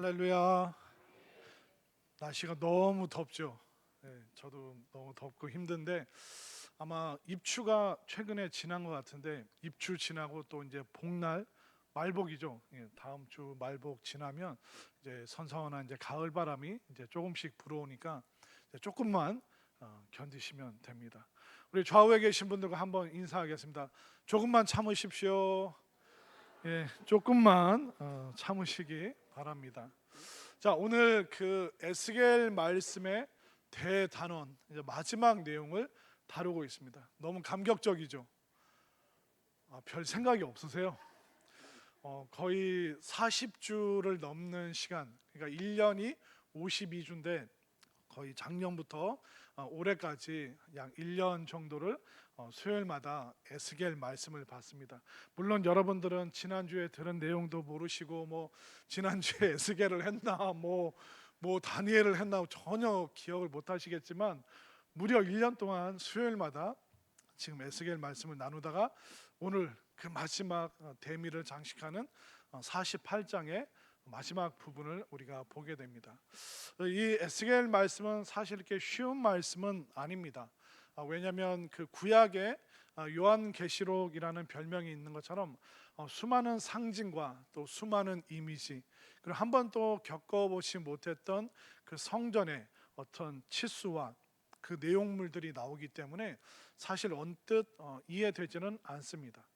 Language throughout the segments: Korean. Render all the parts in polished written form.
할렐루야. 날씨가 너무 덥죠. 네, 저도 너무 덥고 힘든데 아마 입추가 최근에 지난 것 같은데 입추 지나고 또 이제 복날 말복이죠. 다음 주 말복 지나면 이제 선선한 이제 가을 바람이 이제 조금씩 불어오니까 이제 조금만 견디시면 됩니다. 우리 좌우에 계신 분들과 한번 인사하겠습니다. 조금만 참으십시오. 예, 조금만 참으시기 바랍니다. 자, 오늘 그 에스겔 말씀의 대단원 이제 마지막 내용을 다루고 있습니다. 너무 감격적이죠. 별 생각이 없으세요? 거의 40주를 넘는 시간, 그러니까 1년이 52주인데 거의 작년부터 올해까지 약 1년 정도를 수요일마다 에스겔 말씀을 받습니다. 물론 여러분들은 지난주에 들은 내용도 모르시고 뭐 지난주에 에스겔을 했나 뭐 다니엘을 했나 전혀 기억을 못 하시겠지만 무려 1년 동안 수요일마다 지금 에스겔 말씀을 나누다가 오늘 그 마지막 대미를 장식하는 48장의 마지막 부분을 우리가 보게 됩니다. 이 에스겔 말씀은 사실 이렇게 쉬운 말씀은 아닙니다. 왜냐하면 그 구약에 요한계시록이라는 별명이 있는 것처럼 수많은 상징과 또 수많은 이미지, 그리고 한 번도 겪어보지 못했던 그 성전의 어떤 치수와 그 내용물들이 나오기 때문에 사실 언뜻 이해되지는 않습니다.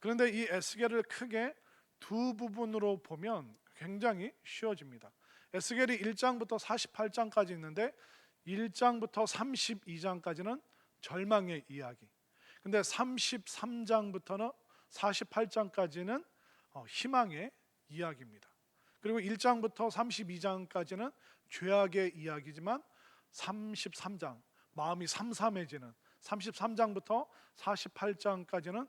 그런데 이 에스겔을 크게 두 부분으로 보면 굉장히 쉬워집니다. 에스겔이 1장부터 48장까지 있는데 1장부터 32장까지는 절망의 이야기, 근데 33장부터는 48장까지는 희망의 이야기입니다. 그리고 1장부터 32장까지는 죄악의 이야기지만 33장 마음이 삼삼해지는 33장부터 48장까지는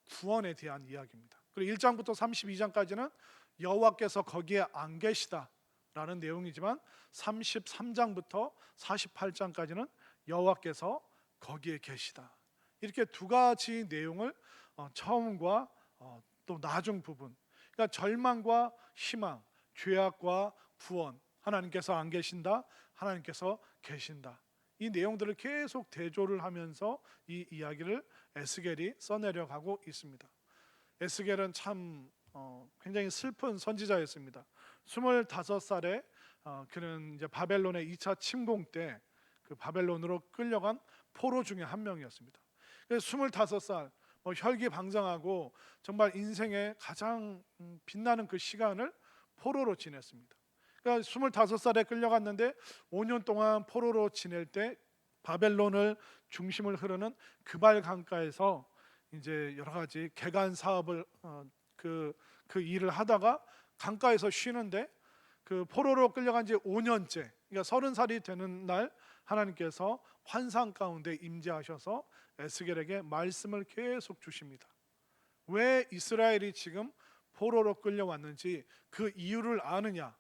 구원에 대한 이야기입니다. 그리고 1장부터 32장까지는 여호와께서 거기에 안 계시다라는 내용이지만 33장부터 48장까지는 여호와께서 거기에 계시다. 이렇게 두 가지 내용을 처음과 또 나중 부분, 그러니까 절망과 희망, 죄악과 구원, 하나님께서 안 계신다, 하나님께서 계신다, 이 내용들을 계속 대조를 하면서 이 이야기를 에스겔이 써내려가고 있습니다. 에스겔은 참 굉장히 슬픈 선지자였습니다. 25살에 그는 이제 바벨론의 2차 침공 때 그 바벨론으로 끌려간 포로 중에 한 명이었습니다. 그래서 25살 혈기방장하고 정말 인생의 가장 빛나는 그 시간을 포로로 지냈습니다. 그러니까 25살에 끌려갔는데 5년 동안 포로로 지낼 때 바벨론을 중심을 흐르는 그발 강가에서 이제 여러 가지 개간 사업을 그 일을 하다가 강가에서 쉬는데 그 포로로 끌려간 지 5년째, 그러니까 30살이 되는 날 하나님께서 환상 가운데 임재하셔서 에스겔에게 말씀을 계속 주십니다. 왜 이스라엘이 지금 포로로 끌려왔는지 그 이유를 아느냐.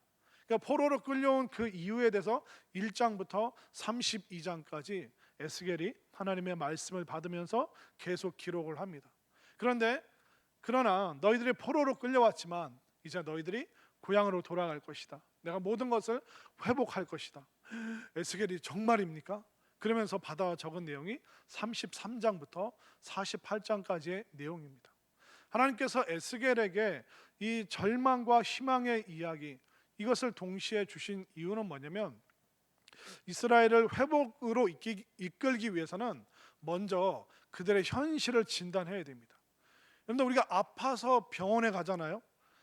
그러니까 포로로 끌려온 그 이유에 대해서 1장부터 32장까지 에스겔이 하나님의 말씀을 받으면서 계속 기록을 합니다. 그러나 너희들이 포로로 끌려왔지만 이제 너희들이 고향으로 돌아갈 것이다. 내가 모든 것을 회복할 것이다. 에스겔이 정말입니까? 그러면서 받아 적은 내용이 33장부터 48장까지의 내용입니다. 하나님께서 에스겔에게 이 절망과 희망의 이야기, 이것을 동시에 주신 이유는 뭐냐면 이스라엘을 회복으로 이끌기 위해서는 먼저 그들의 현실을 진단해야 됩니다. 그런데 우리가 아파서 병원에 가잖아요.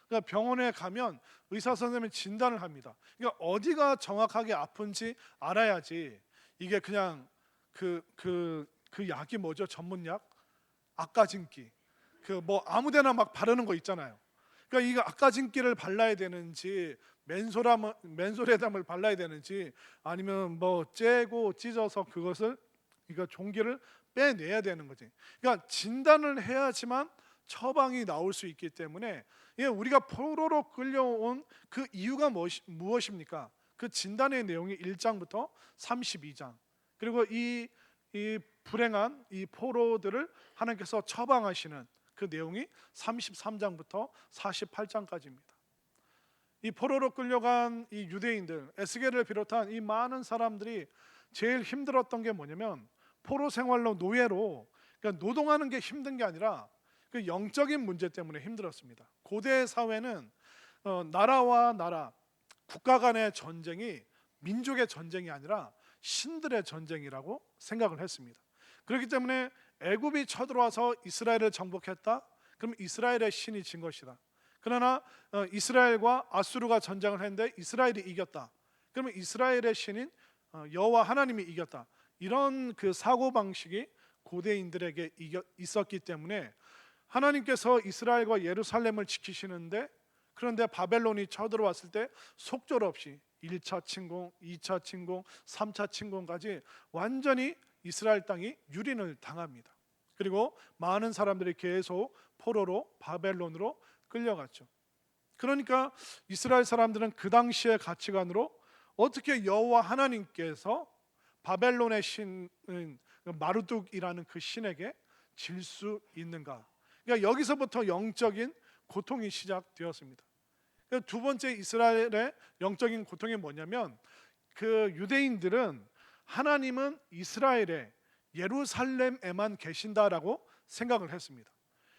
그러니까 병원에 가면 의사 선생님이 진단을 합니다. 그러니까 어디가 정확하게 아픈지 알아야지. 이게 그냥 그 약이 뭐죠? 전문약? 악가진기. 그 뭐 아무데나 막 바르는 거 있잖아요. 그러니까 이거 악가진기를 발라야 되는지 맨소레담을 발라야 되는지 아니면 뭐 째고 찢어서 그것을 이거 종기를 빼내야 되는 거지. 그러니까 진단을 해야지만 처방이 나올 수 있기 때문에 우리가 포로로 끌려온 그 이유가 무엇입니까? 그 진단의 내용이 1장부터 32장, 그리고 이 불행한 이 포로들을 하나님께서 처방하시는 그 내용이 33장부터 48장까지입니다. 이 포로로 끌려간 이 유대인들, 에스겔을 비롯한 이 많은 사람들이 제일 힘들었던 게 뭐냐면 포로 생활로 노예로, 그러니까 노동하는 게 힘든 게 아니라 그 영적인 문제 때문에 힘들었습니다. 고대 사회는 나라와 나라, 국가 간의 전쟁이 민족의 전쟁이 아니라 신들의 전쟁이라고 생각을 했습니다. 그렇기 때문에 애굽이 쳐들어와서 이스라엘을 정복했다. 그럼 이스라엘의 신이 진 것이다. 그러나 이스라엘과 아수르가 전쟁을 했는데 이스라엘이 이겼다. 그러면 이스라엘의 신인 여호와 하나님이 이겼다. 이런 그 사고 방식이 고대인들에게 있었기 때문에 하나님께서 이스라엘과 예루살렘을 지키시는데, 그런데 바벨론이 쳐들어왔을 때 속절없이 1차 침공, 2차 침공, 3차 침공까지 완전히 이스라엘 땅이 유린을 당합니다. 그리고 많은 사람들이 계속 포로로 바벨론으로 끌려갔죠. 그러니까 이스라엘 사람들은 그 당시의 가치관으로 어떻게 여호와 하나님께서 바벨론의 신은 마르둑이라는 그 신에게 질 수 있는가? 그러니까 여기서부터 영적인 고통이 시작되었습니다. 두 번째 이스라엘의 영적인 고통이 뭐냐면 그 유대인들은 하나님은 이스라엘의 예루살렘에만 계신다라고 생각을 했습니다.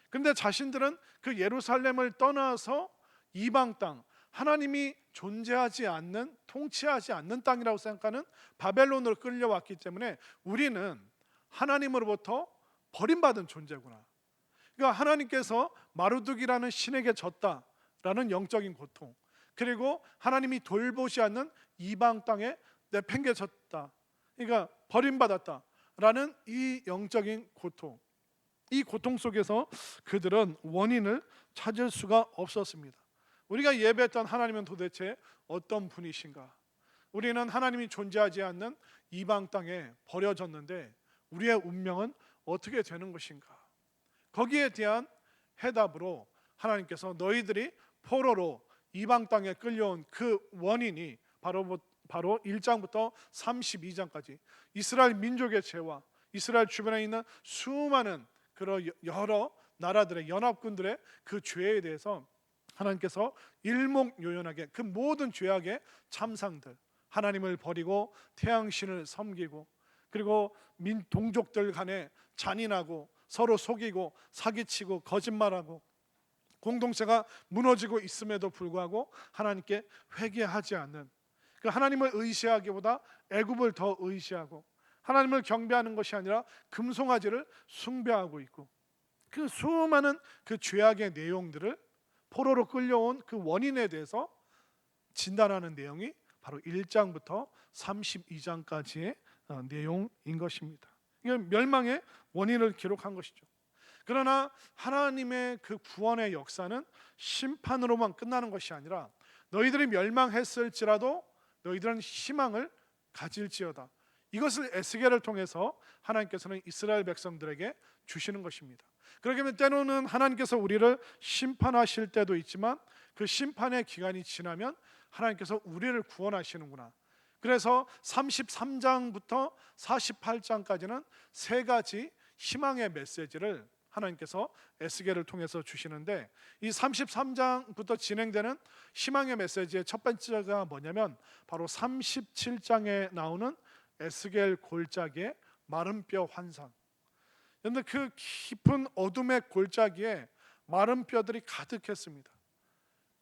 그런데 자신들은 그 예루살렘을 떠나서 이방 땅, 하나님이 존재하지 않는, 통치하지 않는 땅이라고 생각하는 바벨론으로 끌려왔기 때문에 우리는 하나님으로부터 버림받은 존재구나. 그러니까 하나님께서 마르둑이라는 신에게 졌다라는 영적인 고통, 그리고 하나님이 돌보지 않는 이방 땅에 내팽개쳤다, 그러니까 버림받았다라는 이 영적인 고통, 이 고통 속에서 그들은 원인을 찾을 수가 없었습니다. 우리가 예배했던 하나님은 도대체 어떤 분이신가? 우리는 하나님이 존재하지 않는 이방 땅에 버려졌는데 우리의 운명은 어떻게 되는 것인가? 거기에 대한 해답으로 하나님께서 너희들이 포로로 이방 땅에 끌려온 그 원인이 바로 1장부터 32장까지 이스라엘 민족의 죄와 이스라엘 주변에 있는 수많은 그런 여러 나라들의 연합군들의 그 죄에 대해서 하나님께서 일목요연하게 그 모든 죄악의 참상들, 하나님을 버리고 태양신을 섬기고, 그리고 동족들 간에 잔인하고 서로 속이고 사기치고 거짓말하고 공동체가 무너지고 있음에도 불구하고 하나님께 회개하지 않는, 그 하나님을 의시하기보다 애굽을 더 의시하고 하나님을 경배하는 것이 아니라 금송아지를 숭배하고 있고, 그 수많은 그 죄악의 내용들을 포로로 끌려온 그 원인에 대해서 진단하는 내용이 바로 1장부터 32장까지의 내용인 것입니다. 이건 멸망의 원인을 기록한 것이죠. 그러나 하나님의 그 구원의 역사는 심판으로만 끝나는 것이 아니라 너희들이 멸망했을지라도 너희들은 희망을 가질지어다, 이것을 에스겔을 통해서 하나님께서는 이스라엘 백성들에게 주시는 것입니다. 그렇기 때문에 때로는 하나님께서 우리를 심판하실 때도 있지만 그 심판의 기간이 지나면 하나님께서 우리를 구원하시는구나. 그래서 33장부터 48장까지는 세 가지 희망의 메시지를 하나님께서 에스겔을 통해서 주시는데, 이 33장부터 진행되는 희망의 메시지의 첫 번째가 뭐냐면 바로 37장에 나오는 에스겔 골짜기의 마른 뼈 환상. 그런데 그 깊은 어둠의 골짜기에 마른 뼈들이 가득했습니다.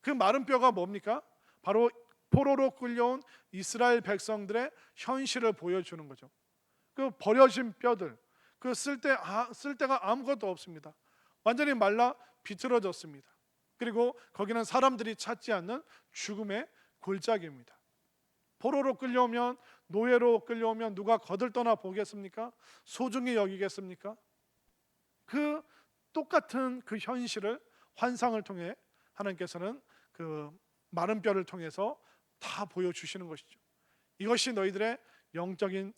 그 마른 뼈가 뭡니까? 바로 포로로 끌려온 이스라엘 백성들의 현실을 보여주는 거죠. 그 버려진 뼈들, 그 쓸데가 아무것도 없습니다. 완전히 말라 비틀어졌습니다. 그리고 거기는 사람들이 찾지 않는 죽음의 골짜기입니다. 포로로 끌려오면, 노예로 끌려오면 누가 거들떠나 보겠습니까? 소중히 여기겠습니까? 그 똑같은 그 현실을 환상을 통해 하나님께서는 그 마른 뼈를 통해서 다 보여주시는 것이죠. 이것이 너희들의 영적인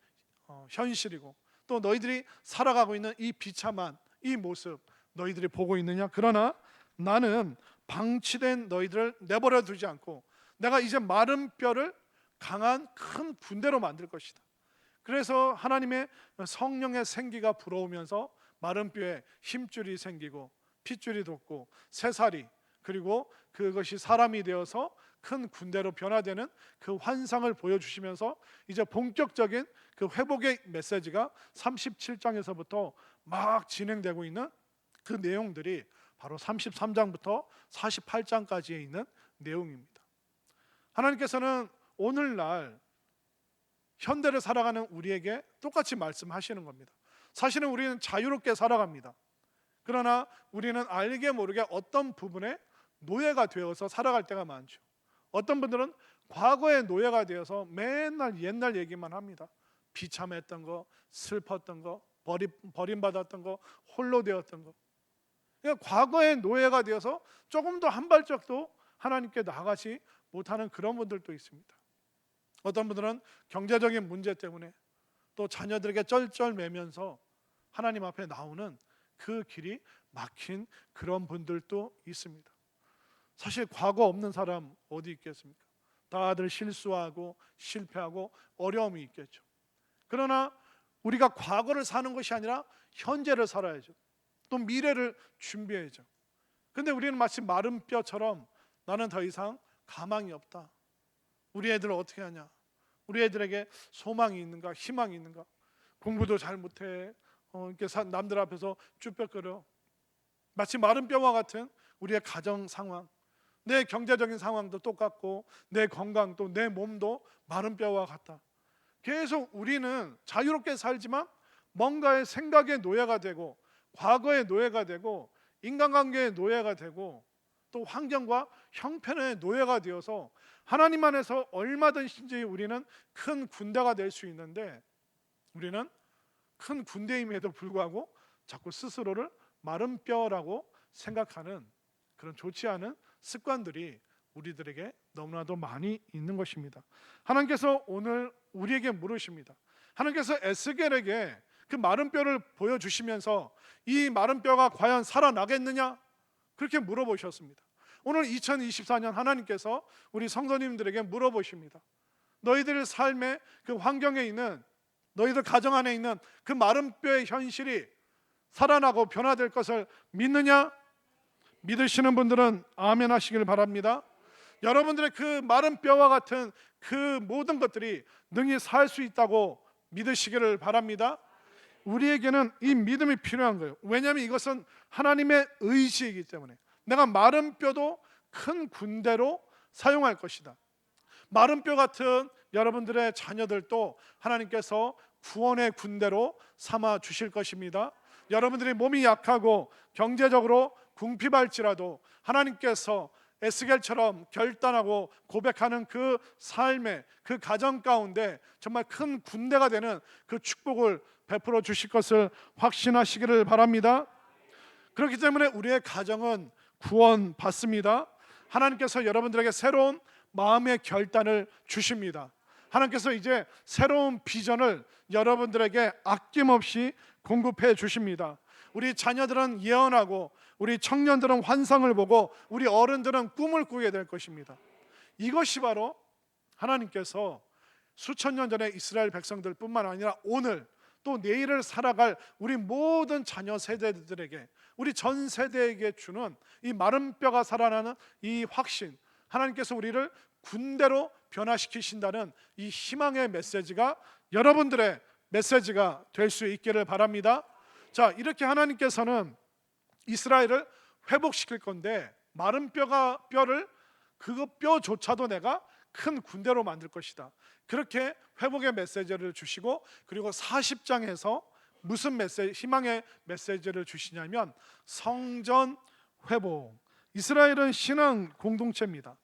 현실이고, 또 너희들이 살아가고 있는 이 비참한 이 모습 너희들이 보고 있느냐? 그러나 나는 방치된 너희들을 내버려 두지 않고 내가 이제 마른 뼈를 강한 큰 군대로 만들 것이다. 그래서 하나님의 성령의 생기가 불어오면서 마른 뼈에 힘줄이 생기고 핏줄이 돋고 새살이, 그리고 그것이 사람이 되어서 큰 군대로 변화되는 그 환상을 보여주시면서 이제 본격적인 그 회복의 메시지가 37장에서부터 막 진행되고 있는 그 내용들이 바로 33장부터 48장까지에 있는 내용입니다. 하나님께서는 오늘날 현대를 살아가는 우리에게 똑같이 말씀하시는 겁니다. 사실은 우리는 자유롭게 살아갑니다. 그러나 우리는 알게 모르게 어떤 부분에 노예가 되어서 살아갈 때가 많죠. 어떤 분들은 과거의 노예가 되어서 맨날 옛날 얘기만 합니다. 비참했던 거, 슬펐던 거, 버림받았던 거, 홀로 되었던 거. 그러니까 과거의 노예가 되어서 조금 더 한 발짝도 하나님께 나아가지 못하는 그런 분들도 있습니다. 어떤 분들은 경제적인 문제 때문에 또 자녀들에게 쩔쩔매면서 하나님 앞에 나오는 그 길이 막힌 그런 분들도 있습니다. 사실 과거 없는 사람 어디 있겠습니까? 다들 실수하고 실패하고 어려움이 있겠죠. 그러나 우리가 과거를 사는 것이 아니라 현재를 살아야죠. 또 미래를 준비해야죠. 근데 우리는 마치 마른 뼈처럼 나는 더 이상 가망이 없다. 우리 애들 어떻게 하냐? 우리 애들에게 소망이 있는가? 희망이 있는가? 공부도 잘 못해. 이렇게 남들 앞에서 쭈뼛거려. 마치 마른 뼈와 같은 우리의 가정 상황, 내 경제적인 상황도 똑같고 내 건강도 내 몸도 마른 뼈와 같다. 계속 우리는 자유롭게 살지만 뭔가의 생각의 노예가 되고 과거의 노예가 되고 인간관계의 노예가 되고 또 환경과 형편의 노예가 되어서 하나님 안에서 얼마든지 우리는 큰 군대가 될 수 있는데 우리는 큰 군대임에도 불구하고 자꾸 스스로를 마른 뼈라고 생각하는 그런 좋지 않은 습관들이 우리들에게 너무나도 많이 있는 것입니다. 하나님께서 오늘 우리에게 물으십니다. 하나님께서 에스겔에게 그 마른 뼈를 보여주시면서 이 마른 뼈가 과연 살아나겠느냐? 그렇게 물어보셨습니다. 오늘 2024년 하나님께서 우리 성도님들에게 물어보십니다. 너희들 삶의 그 환경에 있는 너희들 가정 안에 있는 그 마른 뼈의 현실이 살아나고 변화될 것을 믿느냐? 믿으시는 분들은 아멘 하시길 바랍니다. 여러분들의 그 마른 뼈와 같은 그 모든 것들이 능히 살 수 있다고 믿으시기를 바랍니다. 우리에게는 이 믿음이 필요한 거예요. 왜냐하면 이것은 하나님의 의지이기 때문에 내가 마른 뼈도 큰 군대로 사용할 것이다. 마른 뼈 같은 여러분들의 자녀들도 하나님께서 구원의 군대로 삼아 주실 것입니다. 여러분들이 몸이 약하고 경제적으로 궁핍할지라도 하나님께서 에스겔처럼 결단하고 고백하는 그 삶의 그 가정 가운데 정말 큰 군대가 되는 그 축복을 베풀어 주실 것을 확신하시기를 바랍니다. 그렇기 때문에 우리의 가정은 구원받습니다. 하나님께서 여러분들에게 새로운 마음의 결단을 주십니다. 하나님께서 이제 새로운 비전을 여러분들에게 아낌없이 공급해 주십니다. 우리 자녀들은 예언하고 우리 청년들은 환상을 보고 우리 어른들은 꿈을 꾸게 될 것입니다. 이것이 바로 하나님께서 수천 년 전에 이스라엘 백성들뿐만 아니라 오늘 또 내일을 살아갈 우리 모든 자녀 세대들에게 우리 전 세대에게 주는 이 마른 뼈가 살아나는 이 확신, 하나님께서 우리를 군대로 변화시키신다는 이 희망의 메시지가 여러분들의 메시지가 될 수 있기를 바랍니다. 자, 이렇게 하나님께서는 이스라엘을 회복시킬 건데 마른 뼈를 그 뼈조차도 내가 큰 군대로 만들 것이다. 그렇게 회복의 메시지를 주시고 그리고 40장에서 무슨 메시지, 희망의 메시지를 주시냐면 성전 회복. 이스라엘은 신앙 공동체입니다.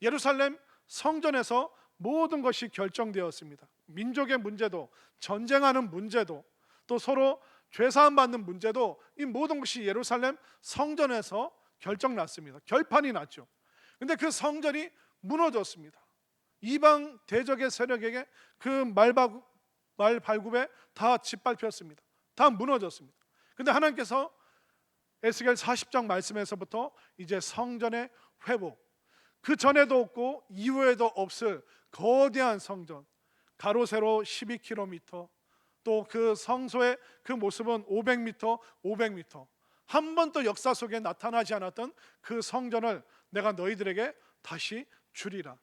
예루살렘 성전에서 모든 것이 결정되었습니다. 민족의 문제도 전쟁하는 문제도 또 서로 죄사함 받는 문제도 이 모든 것이 예루살렘 성전에서 결정났습니다. 결판이 났죠. 근데 그 성전이 무너졌습니다. 이방 대적의 세력에게 그 말발굽에 다 짓밟혔습니다. 다 무너졌습니다. 근데 하나님께서 에스겔 40장 말씀에서부터 이제 성전의 회복, 그 전에도 없고 이후에도 없을 거대한 성전, 가로 세로 12km, 또 그 성소의 그 모습은 500m, 500m, 한 번도 역사 속에 나타나지 않았던 그 성전을 내가 너희들에게 다시 주리라.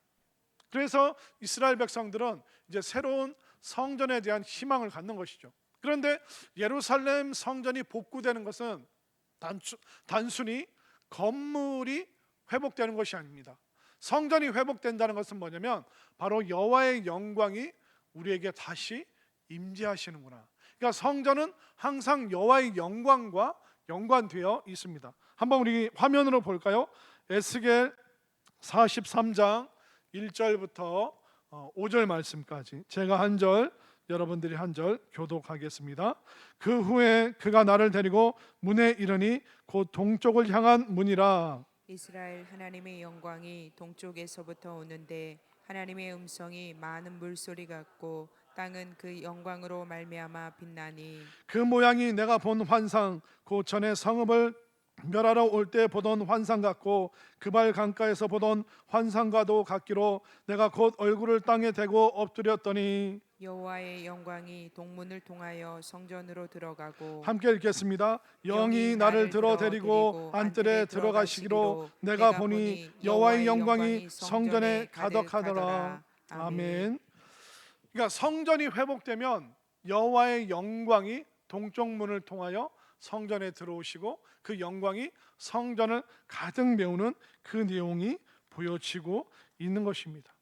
그래서 이스라엘 백성들은 이제 새로운 성전에 대한 희망을 갖는 것이죠. 그런데 예루살렘 성전이 복구되는 것은 단순히 건물이 회복되는 것이 아닙니다. 성전이 회복된다는 것은 뭐냐면 바로 여호와의 영광이 우리에게 다시 임재하시는구나. 그러니까 성전은 항상 여호와의 영광과 연관되어 있습니다. 한번 우리 화면으로 볼까요? 에스겔 43장 1절부터 5절 말씀까지 제가 한 절, 여러분들이 한 절 교독하겠습니다. 그 후에 그가 나를 데리고 문에 이르니 곧 동쪽을 향한 문이라. 이스라엘 하나님의 영광이 동쪽에서부터 오는데 하나님의 음성이 많은 물소리 같고 땅은 그 영광으로 말미암아 빛나니 그 모양이 내가 본 환상 곧 전에 성읍을 멸하러 올 때 보던 환상 같고 그발 강가에서 보던 환상과도 같기로 내가 곧 얼굴을 땅에 대고 엎드렸더니 여호와의 영광이 동문을 통하여 성전으로 들어가고 함께 읽겠습니다. 영이 나를 들어 데리고 안뜰에 들어가시기로 내가 보니 여호와의 영광이 성전에 가득하더라. 아멘. 그러니까 성전이 회복되면 여호와의 영광이 동쪽 문을 통하여 성전에 들어오시고 그 영광이 성전을 가득 메우는 그 내용이 보여지고 있는 것입니다.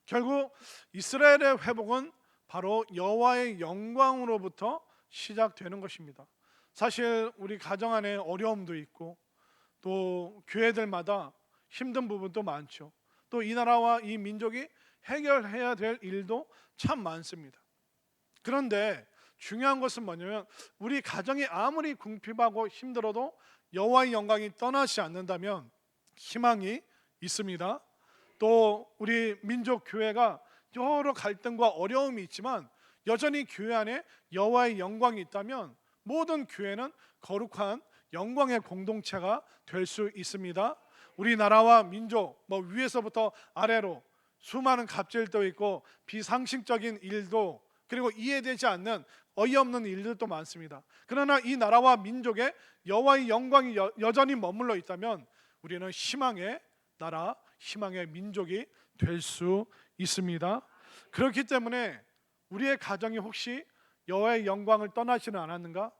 결국 이스라엘의 회복은 바로 여호와의 영광으로부터 시작되는 것입니다. 사실 우리 가정 안에 어려움도 있고 또 교회들마다 힘든 부분도 많죠. 또 이 나라와 이 민족이 해결해야 될 일도 참 많습니다. 그런데 중요한 것은 뭐냐면 우리 가정이 아무리 궁핍하고 힘들어도 여호와의 영광이 떠나지 않는다면 희망이 있습니다. 또 우리 민족 교회가 여러 갈등과 어려움이 있지만 여전히 교회 안에 여호와의 영광이 있다면 모든 교회는 거룩한 영광의 공동체가 될 수 있습니다. 우리나라와 민족 위에서부터 아래로 수많은 갑질도 있고 비상식적인 일도 그리고 이해되지 않는 어이없는 일들도 많습니다. 그러나 이 나라와 민족에 여호와의 영광이 여전히 머물러 있다면 우리는 희망의 나라, 희망의 민족이 될 수 있습니다. 그렇기 때문에 우리의 가정이 혹시 여호와의 영광을 떠나지는 않았는가?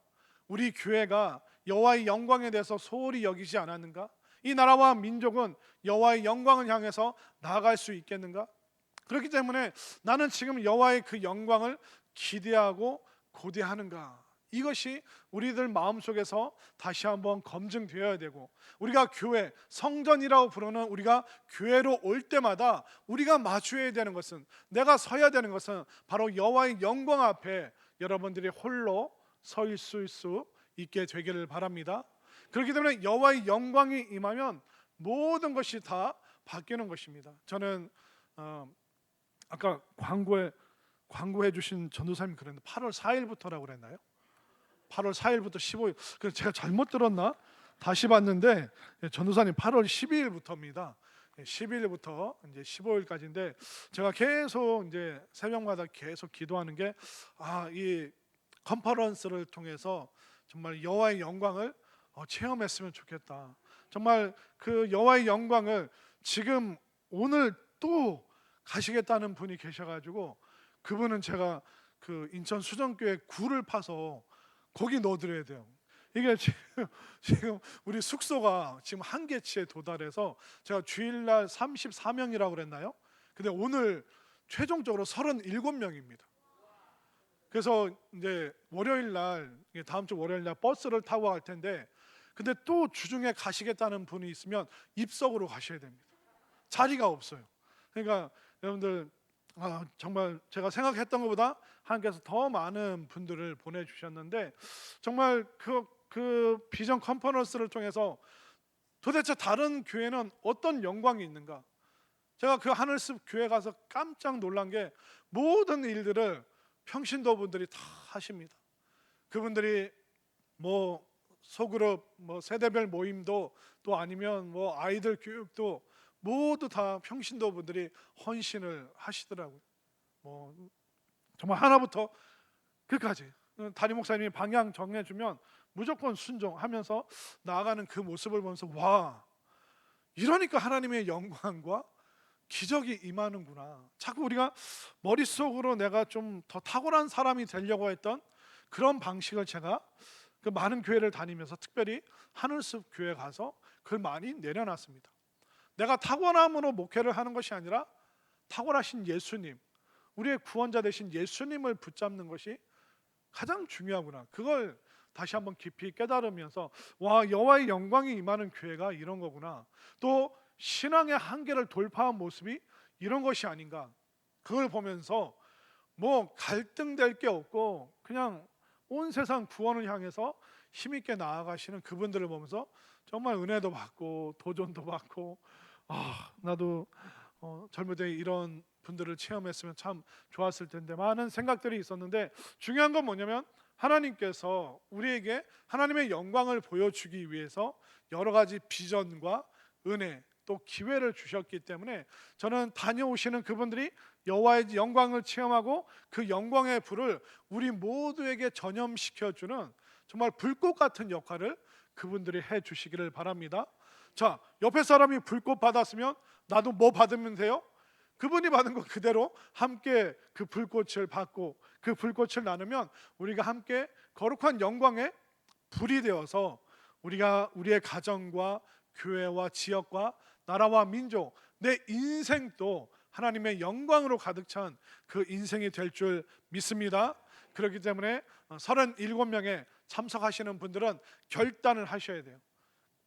우리 교회가 여호와의 영광에 대해서 소홀히 여기지 않았는가? 이 나라와 민족은 여호와의 영광을 향해서 나아갈 수 있겠는가? 그렇기 때문에 나는 지금 여호와의 그 영광을 기대하고 고대하는가? 이것이 우리들 마음속에서 다시 한번 검증되어야 되고 우리가 교회, 성전이라고 부르는 우리가 교회로 올 때마다 우리가 마주해야 되는 것은 내가 서야 되는 것은 바로 여호와의 영광 앞에 여러분들이 홀로 서 있을 수 있게 되기를 바랍니다. 그렇기 때문에 여호와의 영광이 임하면 모든 것이 다 바뀌는 것입니다. 저는 아까 광고해 주신 전도사님 그랬는데 8월 4일부터라고 그랬나요? 8월 4일부터 15일. 그래서 제가 잘못 들었나? 다시 봤는데 전도사님 8월 12일부터입니다. 12일부터 이제 15일까지인데 제가 계속 이제 새벽마다 계속 기도하는 게 이 컨퍼런스를 통해서 정말 여호와의 영광을 체험했으면 좋겠다. 정말 그 여호와의 영광을 지금 오늘 또 가시겠다는 분이 계셔가지고 그분은 제가 그 인천 수정교회 굴을 파서 거기 넣어드려야 돼요. 이게 지금 우리 숙소가 지금 한계치에 도달해서 제가 주일날 34명이라고 그랬나요? 근데 오늘 최종적으로 37명입니다. 그래서 이제 월요일날 다음 주 월요일날 버스를 타고 갈 텐데 근데 또 주중에 가시겠다는 분이 있으면 입석으로 가셔야 됩니다. 자리가 없어요. 그러니까 여러분들 정말 제가 생각했던 것보다 하나님께서 더 많은 분들을 보내주셨는데 정말 그 비전 컨퍼런스를 통해서 도대체 다른 교회는 어떤 영광이 있는가? 제가 그 하늘숲 교회 가서 깜짝 놀란 게 모든 일들을 평신도 분들이 다 하십니다. 그분들이 소그룹 세대별 모임도 또 아니면 아이들 교육도 모두 다 평신도 분들이 헌신을 하시더라고요. 정말 하나부터 끝까지 담임 목사님이 방향 정해주면 무조건 순종하면서 나아가는 그 모습을 보면서 와, 이러니까 하나님의 영광과 기적이 임하는구나. 자꾸 우리가 머릿속으로 내가 좀 더 탁월한 사람이 되려고 했던 그런 방식을 제가 그 많은 교회를 다니면서 특별히 하늘숲 교회 가서 그걸 많이 내려놨습니다. 내가 탁월함으로 목회를 하는 것이 아니라 탁월하신 예수님, 우리의 구원자 되신 예수님을 붙잡는 것이 가장 중요하구나. 그걸 다시 한번 깊이 깨달으면서 와, 여호와의 영광이 임하는 교회가 이런 거구나. 또 신앙의 한계를 돌파한 모습이 이런 것이 아닌가. 그걸 보면서 뭐 갈등될 게 없고 그냥 온 세상 구원을 향해서 힘있게 나아가시는 그분들을 보면서 정말 은혜도 받고 도전도 받고, 나도 젊을 때 이런 분들을 체험했으면 참 좋았을 텐데 많은 생각들이 있었는데, 중요한 건 뭐냐면 하나님께서 우리에게 하나님의 영광을 보여주기 위해서 여러 가지 비전과 은혜 또 기회를 주셨기 때문에 저는 다녀오시는 그분들이 여호와의 영광을 체험하고 그 영광의 불을 우리 모두에게 전염시켜주는 정말 불꽃 같은 역할을 그분들이 해주시기를 바랍니다. 자, 옆에 사람이 불꽃 받았으면 나도 뭐 받으면 돼요? 그분이 받은 것 그대로 함께 그 불꽃을 받고 그 불꽃을 나누면 우리가 함께 거룩한 영광의 불이 되어서 우리가 우리의 가정과 교회와 지역과 나라와 민족, 내 인생도 하나님의 영광으로 가득 찬 그 인생이 될 줄 믿습니다. 그렇기 때문에 37명에 참석하시는 분들은 결단을 하셔야 돼요.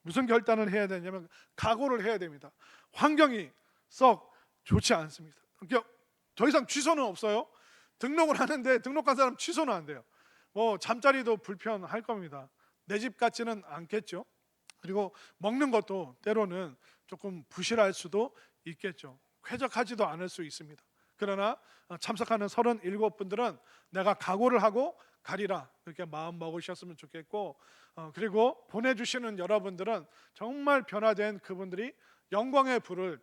무슨 결단을 해야 되냐면 각오를 해야 됩니다. 환경이 썩 좋지 않습니다. 그러니까 더 이상 취소는 없어요. 등록을 하는데 등록한 사람 취소는 안 돼요. 뭐 잠자리도 불편할 겁니다. 내 집 같지는 않겠죠. 그리고 먹는 것도 때로는 조금 부실할 수도 있겠죠. 쾌적하지도 않을 수 있습니다. 그러나 참석하는 37분들은 내가 각오를 하고 가리라, 이렇게 마음 먹으셨으면 좋겠고, 그리고 보내주시는 여러분들은 정말 변화된 그분들이 영광의 불을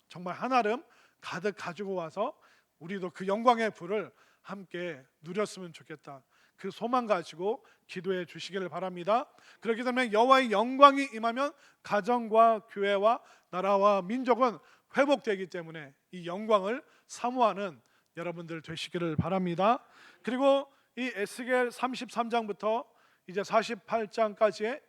정말 한아름 가득 가지고 와서 우리도 그 영광의 불을 함께 누렸으면 좋겠다, 그 소망 가지고 기도해 주시기를 바랍니다. 그렇기 때문에 여호와의 영광이 임하면 가정과 교회와 나라와 민족은 회복되기 때문에 이 영광을 사모하는 여러분들 되시기를 바랍니다. 그리고 이 에스겔 33장부터 이제 48장까지의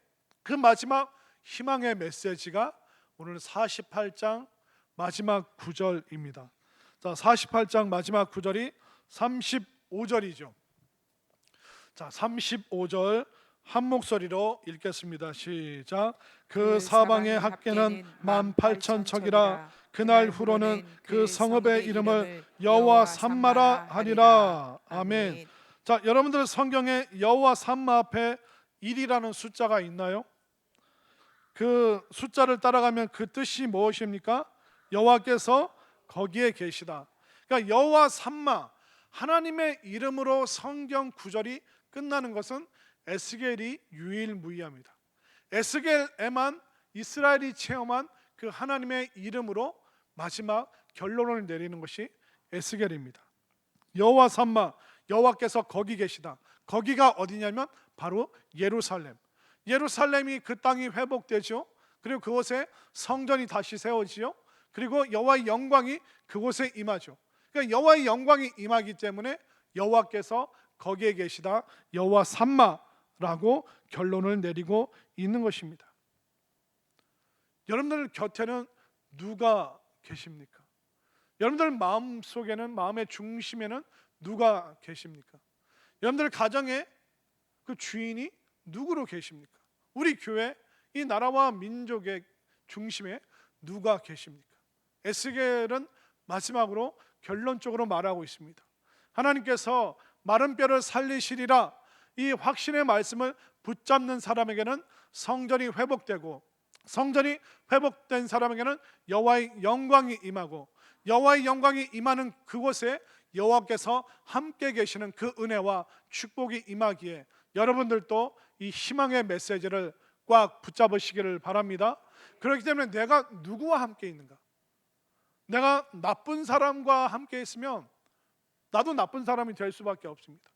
그 마지막 희망의 메시지가 오늘 48장 마지막 구절입니다. 자, 48장 마지막 구절이 35절이죠. 자, 35절 한 목소리로 읽겠습니다. 시작. 그 사방의 합계는 18,000척이라 그날 후로는 그 성읍의 이름을 여호와 삼마라 하리라. 아멘. 자, 여러분들 성경에 여호와 삼마 앞에 1이라는 숫자가 있나요? 그 숫자를 따라가면 그 뜻이 무엇입니까? 여호와께서 거기에 계시다. 그러니까 여호와 삼마, 하나님의 이름으로 성경 구절이 끝나는 것은 에스겔이 유일무이합니다. 에스겔에만 이스라엘이 체험한 그 하나님의 이름으로 마지막 결론을 내리는 것이 에스겔입니다. 여호와 삼마, 여호와께서 거기 계시다. 거기가 어디냐면 바로 예루살렘. 예루살렘이 그 땅이 회복되죠. 그리고 그곳에 성전이 다시 세워지죠. 그리고 여호와의 영광이 그곳에 임하죠. 그러니까 여호와의 영광이 임하기 때문에 여호와께서 거기에 계시다, 여호와 삼마라고 결론을 내리고 있는 것입니다. 여러분들 곁에는 누가 계십니까? 여러분들 마음속에는, 마음의 중심에는 누가 계십니까? 여러분들 가정에 그 주인이 누구로 계십니까? 우리 교회, 이 나라와 민족의 중심에 누가 계십니까? 에스겔은 마지막으로 결론적으로 말하고 있습니다. 하나님께서 마른 뼈를 살리시리라, 이 확신의 말씀을 붙잡는 사람에게는 성전이 회복되고, 성전이 회복된 사람에게는 여호와의 영광이 임하고, 여호와의 영광이 임하는 그곳에 여호와께서 함께 계시는 그 은혜와 축복이 임하기에 여러분들도 이 희망의 메시지를 꽉 붙잡으시기를 바랍니다. 그렇기 때문에 내가 누구와 함께 있는가? 내가 나쁜 사람과 함께 있으면 나도 나쁜 사람이 될 수밖에 없습니다.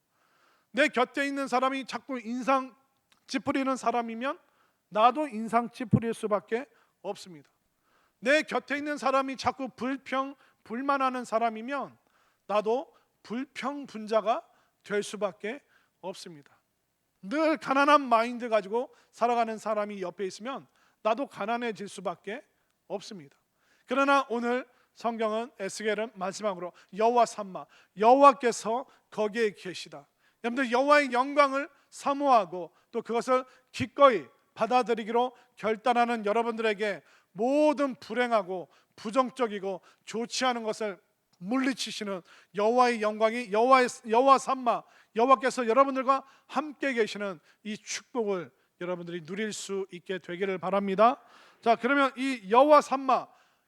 내 곁에 있는 사람이 자꾸 인상 찌푸리는 사람이면 나도 인상 찌푸릴 수밖에 없습니다. 내 곁에 있는 사람이 자꾸 불만하는 사람이면 나도 불평분자가 될 수밖에 없습니다. 늘 가난한 마인드 가지고 살아가는 사람이 옆에 있으면 나도 가난해질 수밖에 없습니다. 그러나 오늘 성경은 에스겔은 마지막으로 여호와 삼마, 여호와께서 거기에 계시다. 여러분들 여호와의 영광을 사모하고 또 그것을 기꺼이 받아들이기로 결단하는 여러분들에게 모든 불행하고 부정적이고 좋지 않은 것을 물리치시는 여호와의 영광이 여호와 삼마, 여호와께서 여러분들과 함께 계시는 이 축복을 여러분들이 누릴 수 있게 되기를 바랍니다. 자, 그러면 이 여호와 삼마,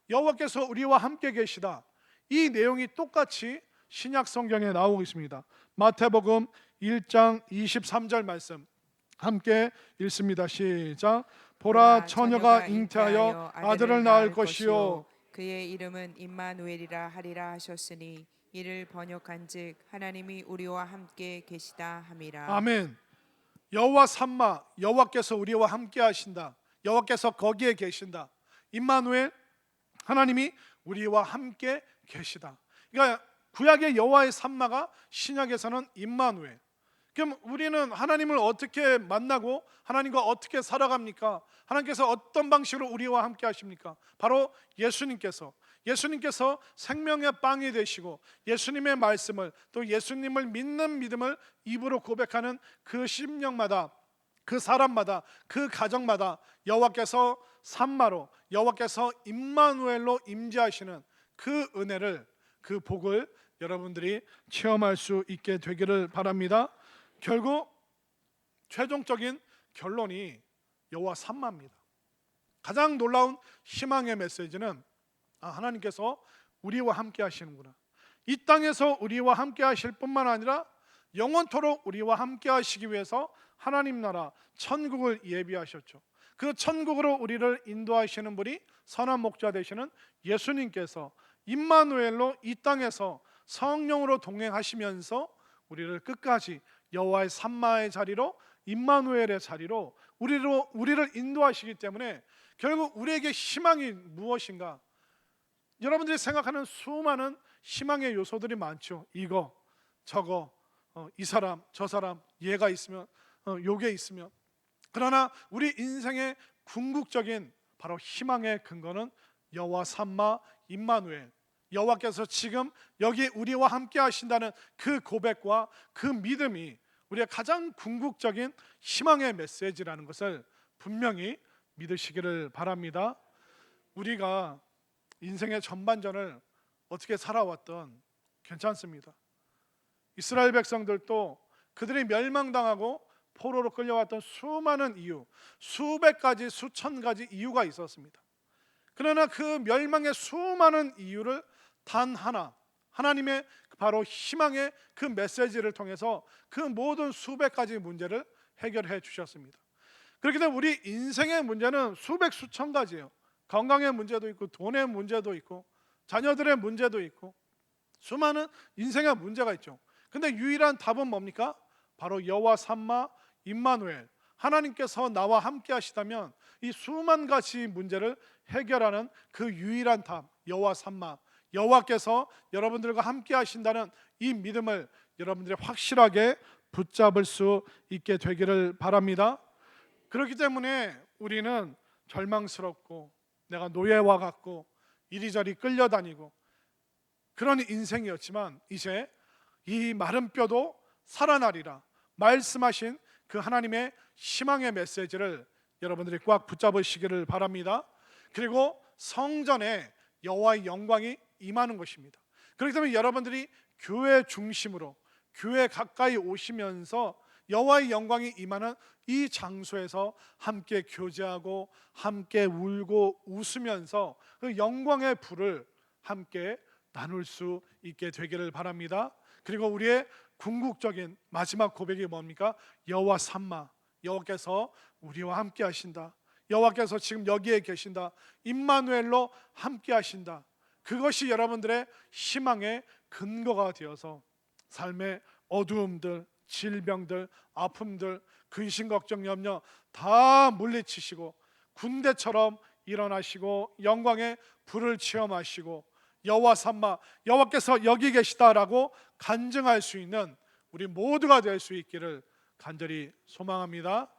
여호와께서 우리와 함께 계시다, 이 내용이 똑같이 신약 성경에 나오고 있습니다. 마태복음 1장 23절 말씀 함께 읽습니다. 시작. 보라, 처녀가 잉태하여 아들을 낳을 것이요 그의 이름은 임마누엘이라 하리라 하셨으니 이를 번역한즉 하나님이 우리와 함께 계시다 함이라. 아멘. 여호와 삼마, 여호와께서 우리와 함께 하신다. 여호와께서 거기에 계신다. 임마누엘, 하나님이 우리와 함께 계시다. 그러니까 구약의 여호와의 삼마가 신약에서는 임마누엘. 그럼 우리는 하나님을 어떻게 만나고 하나님과 어떻게 살아갑니까? 하나님께서 어떤 방식으로 우리와 함께 하십니까? 바로 예수님께서 생명의 빵이 되시고 예수님의 말씀을, 또 예수님을 믿는 믿음을 입으로 고백하는 그 심령마다, 그 사람마다, 그 가정마다 여호와께서 삼마로, 여호와께서 임마누엘로 임재하시는 그 은혜를, 그 복을 여러분들이 체험할 수 있게 되기를 바랍니다. 결국 최종적인 결론이 여호와 삼마입니다. 가장 놀라운 희망의 메시지는 하나님께서 우리와 함께 하시는구나. 이 땅에서 우리와 함께 하실 뿐만 아니라 영원토록 우리와 함께 하시기 위해서 하나님 나라 천국을 예비하셨죠. 그 천국으로 우리를 인도하시는 분이 선한 목자 되시는 예수님께서 임마누엘로 이 땅에서 성령으로 동행하시면서 우리를 끝까지 여호와의 삼마의 자리로, 임마누엘의 자리로 우리를 인도하시기 때문에 결국 우리에게 희망이 무엇인가? 여러분들이 생각하는 수많은 희망의 요소들이 많죠. 이거 저거, 이 사람 저 사람, 얘가 있으면 요게 있으면. 그러나 우리 인생의 궁극적인 바로 희망의 근거는 여호와 삼마, 임마누엘, 여호와께서 지금 여기 우리와 함께 하신다는 그 고백과 그 믿음이 우리의 가장 궁극적인 희망의 메시지라는 것을 분명히 믿으시기를 바랍니다. 우리가 인생의 전반전을 어떻게 살아왔던 괜찮습니다. 이스라엘 백성들도 그들이 멸망당하고 포로로 끌려왔던 수많은 이유, 수백 가지, 수천 가지 이유가 있었습니다. 그러나 그 멸망의 수많은 이유를 단 하나, 하나님의 바로 희망의 그 메시지를 통해서 그 모든 수백 가지 문제를 해결해 주셨습니다. 그렇기 때문에 우리 인생의 문제는 수백 수천 가지예요. 건강의 문제도 있고, 돈의 문제도 있고, 자녀들의 문제도 있고, 수많은 인생의 문제가 있죠. 근데 유일한 답은 뭡니까? 바로 여호와 삼마, 임마누엘, 하나님께서 나와 함께 하시다면 이 수만 가지 문제를 해결하는 그 유일한 답, 여호와 삼마, 여호와께서 여러분들과 함께 하신다는 이 믿음을 여러분들이 확실하게 붙잡을 수 있게 되기를 바랍니다. 그렇기 때문에 우리는 절망스럽고 내가 노예와 같고 이리저리 끌려다니고 그런 인생이었지만 이제 이 마른 뼈도 살아나리라 말씀하신 그 하나님의 희망의 메시지를 여러분들이 꽉 붙잡으시기를 바랍니다. 그리고 성전에 여호와의 영광이 임하는 것입니다. 그렇기 때문에 여러분들이 교회 중심으로 교회 가까이 오시면서 여호와의 영광이 임하는 이 장소에서 함께 교제하고 함께 울고 웃으면서 그 영광의 불을 함께 나눌 수 있게 되기를 바랍니다. 그리고 우리의 궁극적인 마지막 고백이 뭡니까? 여호와 삼마, 여호와께서 우리와 함께 하신다. 여호와께서 지금 여기에 계신다. 임마누엘로 함께 하신다. 그것이 여러분들의 희망의 근거가 되어서 삶의 어두움들, 질병들, 아픔들, 근심, 걱정, 염려 다 물리치시고 군대처럼 일어나시고 영광의 불을 체험하시고 여호와 삼마, 여호와께서 여기 계시다라고 간증할 수 있는 우리 모두가 될 수 있기를 간절히 소망합니다.